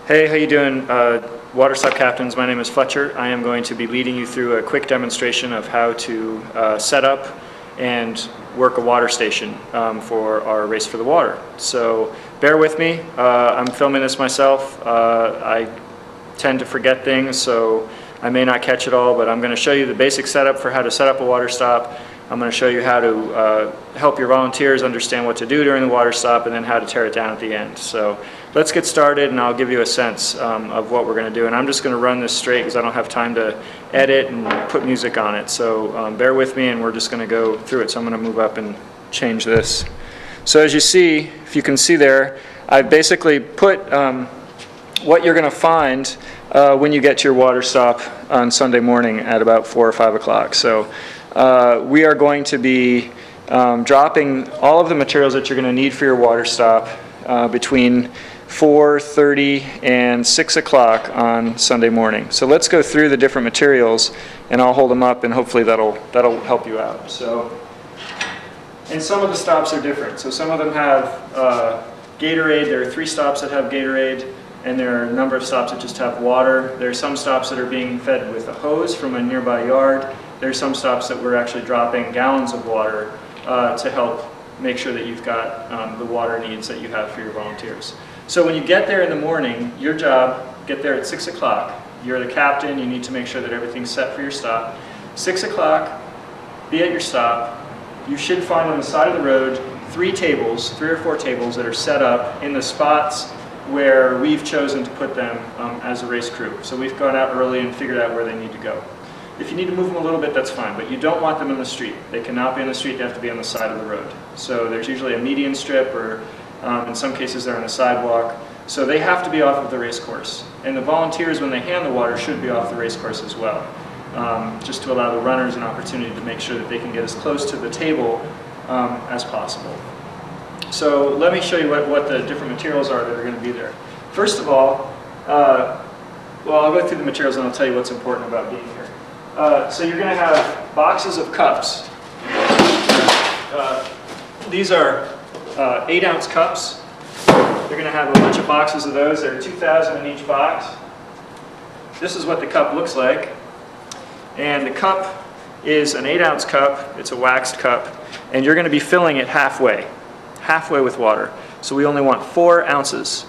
Hey, how you doing, water stop captains? My name is Fletcher. I am going to be leading you through a quick demonstration of how to set up and work a water station for our Race for the Water. So bear with me. I'm filming this myself. I tend to forget things, so I may not catch it all, but I'm going to show you the basic setup for how to set up a water stop. I'm going to show you how to help your volunteers understand what to do during the water stop, and then how to tear it down at the end. So let's get started, and I'll give you a sense of what we're going to do. And I'm just going to run this straight because I don't have time to edit and put music on it. So bear with me, and we're just going to go through it. So I'm going to move up and change this. So as you see, if you can see there, I've basically put what you're going to find when you get to your water stop on Sunday morning at about 4 or 5 o'clock. So we are going to be dropping all of the materials that you're going to need for your water stop between 4:30 and 6 o'clock on Sunday morning. So let's go through the different materials, and I'll hold them up, and hopefully that'll help you out. So, and some of the stops are different. So some of them have Gatorade. There are 3 stops that have Gatorade, and there are a number of stops that just have water. There are some stops that are being fed with a hose from a nearby yard. There are some stops that we're actually dropping gallons of water to help make sure that you've got the water needs that you have for your volunteers. So when you get there in the morning, your job, get there at 6 o'clock. You're the captain, you need to make sure that everything's set for your stop. 6 o'clock, be at your stop. You should find on the side of the road 3 or 4 tables that are set up in the spots where we've chosen to put them as a race crew. So we've gone out early and figured out where they need to go. If you need to move them a little bit, that's fine, but you don't want them in the street. They cannot be in the street, they have to be on the side of the road. So there's usually a median strip, or in some cases they're on a sidewalk. So they have to be off of the race course. And the volunteers, when they hand the water, should be off the race course as well, just to allow the runners an opportunity to make sure that they can get as close to the table as possible. So let me show you what the different materials are that are going to be there. First of all, well, I'll go through the materials and I'll tell you what's important about being here. So you're going to have boxes of cups. These are 8-ounce cups. You're going to have a bunch of boxes of those. There are 2,000 in each box. This is what the cup looks like. And the cup is an 8-ounce cup. It's a waxed cup. And you're going to be filling it halfway with water. So we only want 4 ounces.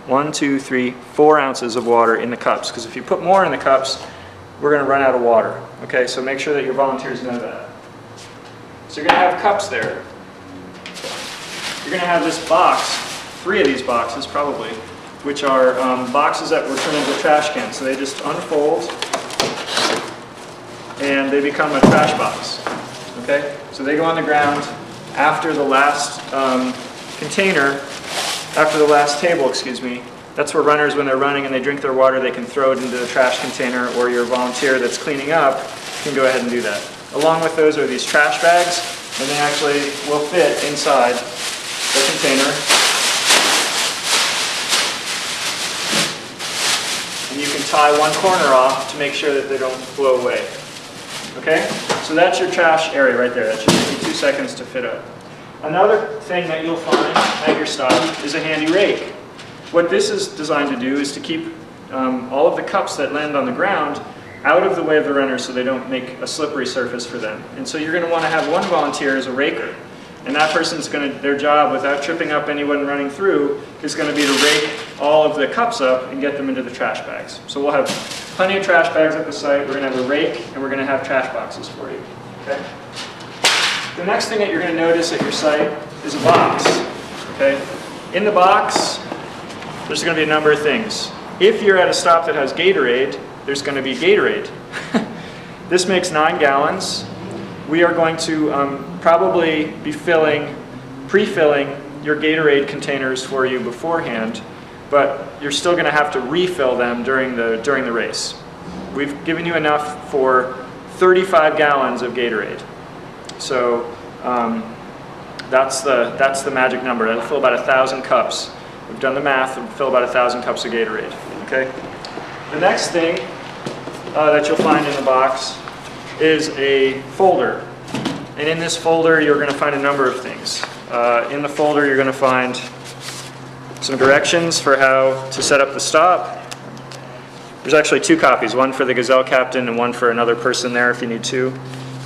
1, 2, 3, 4 ounces of water in the cups. Because if you put more in the cups, we're going to run out of water. Okay, so make sure that your volunteers know that. So you're going to have cups there. You're going to have this box, 3 of these boxes probably, which are boxes that were turned into trash cans. So they just unfold and they become a trash box. Okay, so they go on the ground after the last table, excuse me. That's where runners, when they're running and they drink their water, they can throw it into the trash container, or your volunteer that's cleaning up can go ahead and do that. Along with those are these trash bags, and they actually will fit inside the container. And you can tie one corner off to make sure that they don't blow away. Okay? So that's your trash area right there. That should take you 2 seconds to fit up. Another thing that you'll find at your stop is a handy rake. What this is designed to do is to keep all of the cups that land on the ground out of the way of the runners so they don't make a slippery surface for them. And so you're going to want to have one volunteer as a raker. And that person's going to, their job, without tripping up anyone running through, is going to be to rake all of the cups up and get them into the trash bags. So we'll have plenty of trash bags at the site. We're going to have a rake, and we're going to have trash boxes for you. Okay? The next thing that you're going to notice at your site is a box. Okay? In the box, there's going to be a number of things. If you're at a stop that has Gatorade, there's going to be Gatorade. This makes 9 gallons. We are going to probably be pre-filling your Gatorade containers for you beforehand, but you're still going to have to refill them during the race. We've given you enough for 35 gallons of Gatorade. So that's the magic number. That'll fill about 1,000 cups. We've done the math, it'll fill about 1,000 cups of Gatorade. Okay? The next thing that you'll find in the box is a folder. And in this folder, you're going to find a number of things. In the folder, you're going to find some directions for how to set up the stop. There's actually 2 copies, one for the Gazelle captain and one for another person there if you need 2.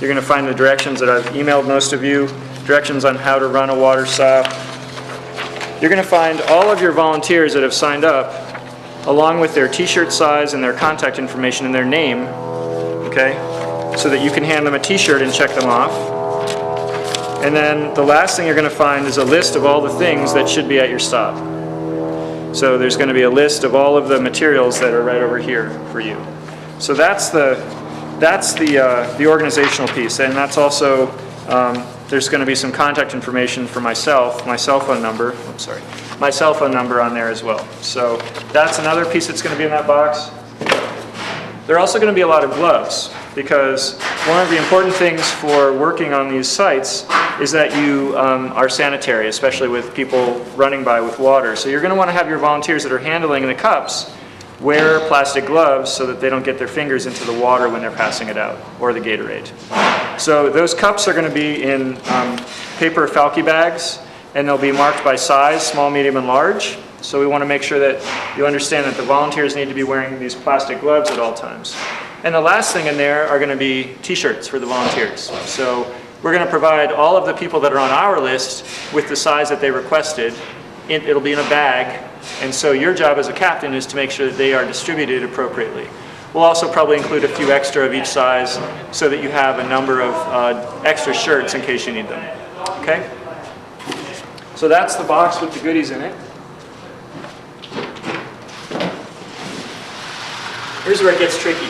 You're going to find the directions that I've emailed most of you, directions on how to run a water stop. You're going to find all of your volunteers that have signed up, along with their t-shirt size and their contact information and their name, okay, so that you can hand them a t-shirt and check them off. And then the last thing you're going to find is a list of all the things that should be at your stop. So there's going to be a list of all of the materials that are right over here for you. So that's the organizational piece, and that's also there's going to be some contact information for myself, my cell phone number. My cell phone number on there as well. So that's another piece that's going to be in that box. There are also going to be a lot of gloves, because one of the important things for working on these sites is that you are sanitary, especially with people running by with water. So you're going to want to have your volunteers that are handling the cups wear plastic gloves so that they don't get their fingers into the water when they're passing it out, or the Gatorade. So those cups are going to be in paper Falke bags, and they'll be marked by size, small, medium, and large. So we want to make sure that you understand that the volunteers need to be wearing these plastic gloves at all times. And the last thing in there are going to be t-shirts for the volunteers. So we're going to provide all of the people that are on our list with the size that they requested. It'll be in a bag, and so your job as a captain is to make sure that they are distributed appropriately. We'll also probably include a few extra of each size so that you have a number of extra shirts in case you need them. Okay? So that's the box with the goodies in it. Here's where it gets tricky.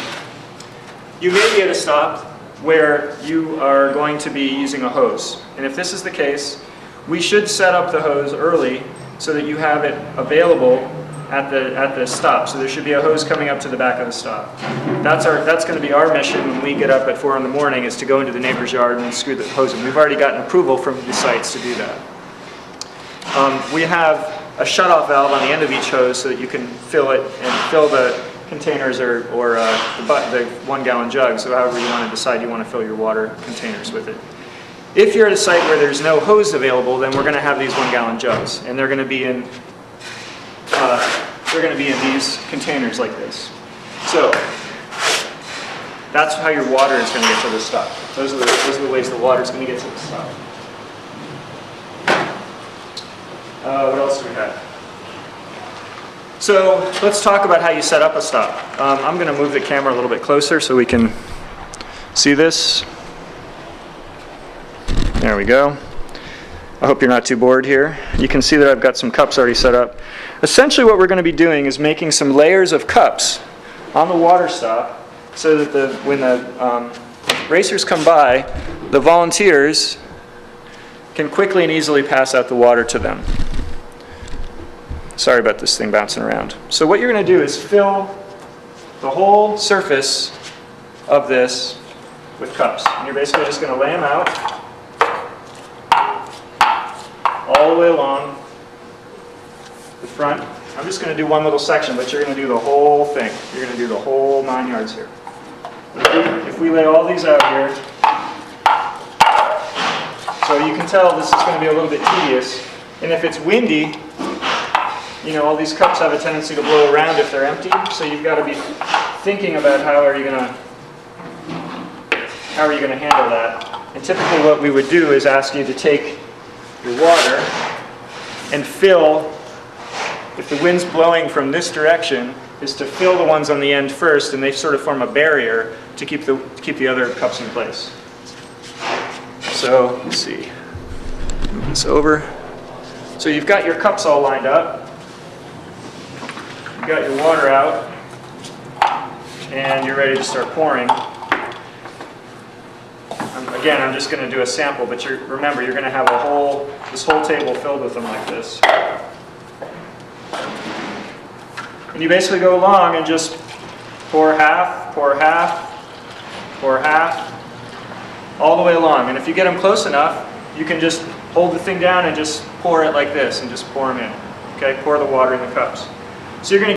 You may be at a stop where you are going to be using a hose. And if this is the case, we should set up the hose early so that you have it available at the stop. So there should be a hose coming up to the back of the stop. That's going to be our mission when we get up at 4 in the morning, is to go into the neighbor's yard and screw the hose in. We've already gotten approval from the sites to do that. We have a shutoff valve on the end of each hose so that you can fill it and fill the containers or the 1 gallon jug, so however you want to decide you want to fill your water containers with it. If you're at a site where there's no hose available, then we're going to have these 1 gallon jugs, and they're going to be in these containers like this. So that's how your water is going to get to the stop. Those are the ways the water is going to get to the stop. What else do we have? So let's talk about how you set up a stop. I'm going to move the camera a little bit closer so we can see this. There we go. I hope you're not too bored here. You can see that I've got some cups already set up. Essentially what we're going to be doing is making some layers of cups on the water stop so that when the racers come by, the volunteers can quickly and easily pass out the water to them. Sorry about this thing bouncing around. So what you're going to do is fill the whole surface of this with cups. And you're basically just going to lay them out all the way along the front. I'm just going to do one little section, but you're going to do the whole thing. You're going to do the whole 9 yards here. If we lay all these out here, so you can tell this is going to be a little bit tedious. And if it's windy, you know, all these cups have a tendency to blow around if they're empty, so you've got to be thinking about how are you going to handle that. And typically what we would do is ask you to take your water and fill, if the wind's blowing from this direction, is to fill the ones on the end first, and they sort of form a barrier to keep the other cups in place. So, let's see, move this over. So you've got your cups all lined up. You've got your water out, and you're ready to start pouring. Again, I'm just going to do a sample, but remember, you're going to have this whole table filled with them like this. And you basically go along and just pour half, pour half, pour half, all the way along. And if you get them close enough, you can just hold the thing down and just pour it like this and just pour them in. Okay, pour the water in the cups. So you're going to